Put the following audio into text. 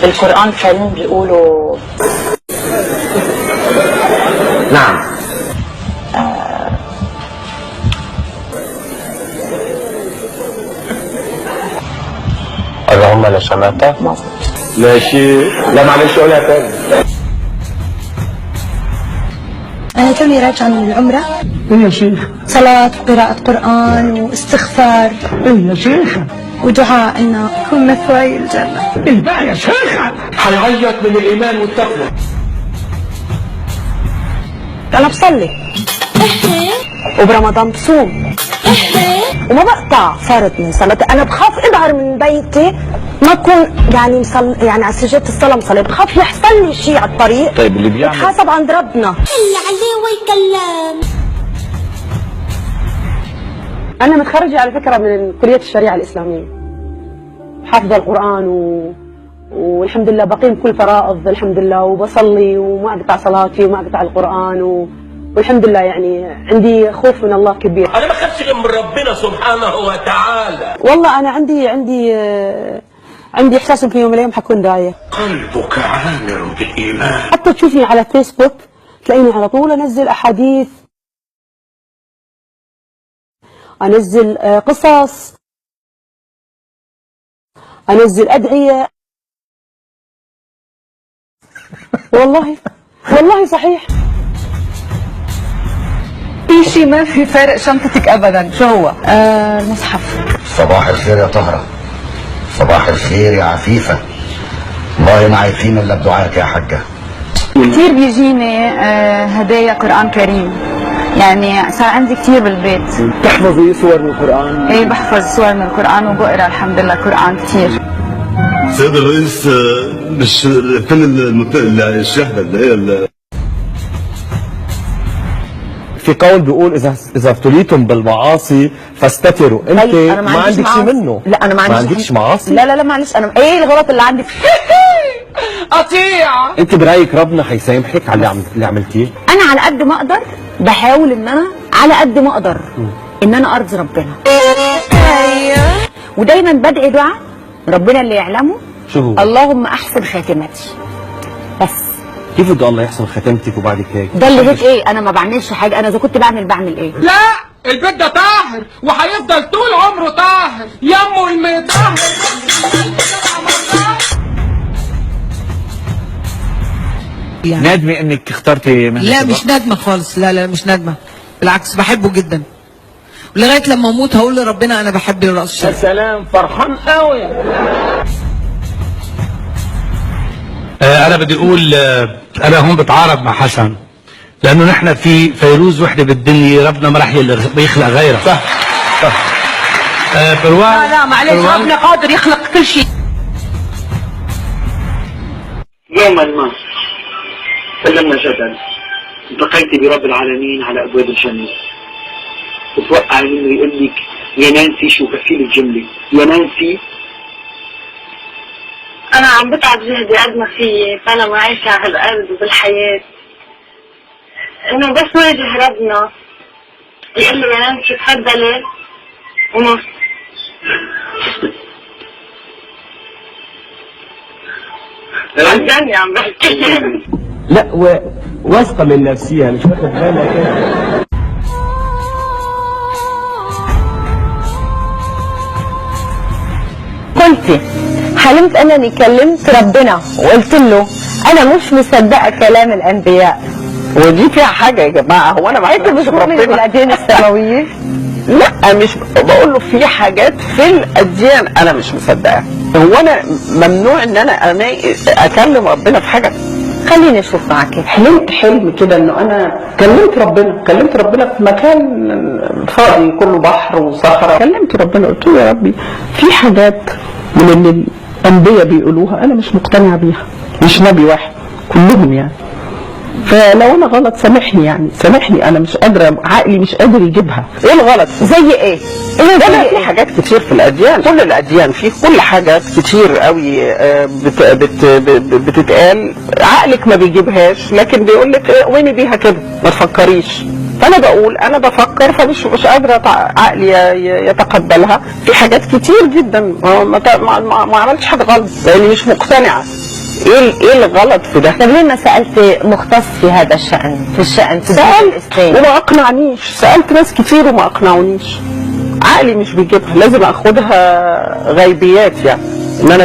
بالقرآن الكريم بيقولوا نعم. اللهم لا شماتة. لا شيء. لا معلش قولها تاني. أنا توني راجعة من العمرة. إيه يا شيخ؟ صلاة وقراءة قرآن واستغفار. إيه يا شيخ؟ ودعاء إنه نكون مثواي الجنة. إيه بقى يا شيخ؟ حيعيط من الإيمان والتقوى. أنا بصلي وبرمضان بصوم وما بقطع فرض من صلاتي. أنا بخاف أظهر من بيتي ما أكون يعني على سجادة الصلاة مصلي، بخاف يحصل لي شيء على الطريق. طيب اللي بيعمل بتحاسب عند ربنا. اللي عليه ويكلم. أنا متخرجة على فكرة من كلية الشريعة الإسلامية، حافظة القرآن والحمد لله بقيم كل فرائض الحمد لله، وبصلي وما أقطع صلاتي وما أقطع القرآن والحمد لله يعني عندي خوف من الله كبير. أنا ما خافش غير من ربنا سبحانه وتعالى. والله أنا عندي إحساس في يوم من الأيام حكون داعية. قلبك عامر بالإيمان. حتى تشوفني على فيسبوك تلاقيني على طول أنزل أحاديث، أنزل قصص، أنزل أدعية. والله صحيح. في شيء ما في فارق شنطتك ابدا، شو هو؟ المصحف. صباح الخير يا طهرة. صباح الخير يا عفيفة. والله ما عايفين الا بدعائك يا حاجة. كثير بيجيني هدايا قرآن كريم، يعني صار عندي كثير بالبيت. تحفظي صور من القرآن؟ ايه بحفظ صور من القرآن وبقرا الحمد لله قرآن كثير. سيد الرئيس مش فيلم الشهدة اللي هي في قول بيقول اذا ابتليتم بالمعاصي فاستتروا. انت ما عندك شيء منه. لا انا ما عندكش معاصي. لا معلش انا ايه الغلط اللي عندي؟ قطيع. انت برايك ربنا حيسامحك على اللي عملتيه؟ انا على قد ما اقدر بحاول ان انا على قد ما اقدر ان انا ارضي ربنا. ودايما بدعي دعاء ربنا اللي يعلمه. شو هو؟ اللهم احسن خاتمتي. بس كيف بده الله يحسن ختمتك وبعدك هيك؟ ده اللي هيك ايه؟ انا ما بعملش حاجه، انا اذا كنت بعمل ايه؟ لا البيت ده طاهر وهيفضل طول عمره طاهر. يمه المطهر. نادمة انك اخترتي مهنة؟ لا مش نادمة خالص، لا مش نادمة، بالعكس بحبه جدا، ولغاية لما اموت هقول لربنا انا بحب الرقص الشرقي. يا سلام فرحان قوي. انا بدي اقول انا هون بتعارض مع حسن، لانه نحن في فيروز وحده بالدنيا، ربنا ما راح يخلق غيرها. صح. لا معلش ربنا قادر يخلق كل شيء. يوما ما سلمنا جبل، التقيت برب العالمين على ابواب الجنه، وتوقع منه يقول لك يا نانسي شو كفيل الجمله، يا نانسي أنا عم بتعب جهدي قد ما فيي، فأنا معيشة على الأرض وبالحياة إنه بس واجه ربنا يقول لي يا نانسي تفضلي ونص. عجبني عم بحكي. لا واثقة من نفسيها مش واخد بالها كده. قلتي حلمت انني كلمت ربنا وقلت له انا مش مصدقه كلام الانبياء. ودي فيها حاجه يا جماعه؟ هو انا معاك مش ربنا بالاديان السماويه؟ لا مش بقول له في حاجات في الاديان انا مش مصدقها. هو انا ممنوع ان انا اكلم ربنا في حاجه؟ خليني اشوف معاكي. حلمت حلم كده انه انا كلمت ربنا في مكان فاضي كله بحر وصحراء. كلمت ربنا قلت له يا ربي في حاجات من اللي الانبياء بيقولوها انا مش مقتنعه بيها، مش نبي واحد كلهم يعني، فلو انا غلط سامحني انا مش قادره، عقلي مش قادر يجيبها. ايه الغلط؟ زي ايه؟ لا في حاجات كتير في الاديان، كل الاديان في كل حاجات كتير قوي بتتقال عقلك ما بيجيبهاش، لكن بيقول لك قومي بيها كده ما تفكريش. فانا بقول انا بفكر فمش قادره عقلي يتقبلها. في حاجات كتير جدا ما عملتش حاجه غلط لاني مش مقتنعه. ايه الغلط في ده؟ طب ليه ما سالتي مختص في هذا الشان في الدين الاسلامي؟ وما اقنعنيش، سالت ناس كتير وما اقنعونيش. عقلي مش بيجيبها، لازم اخدها غيبيات يعني ان انا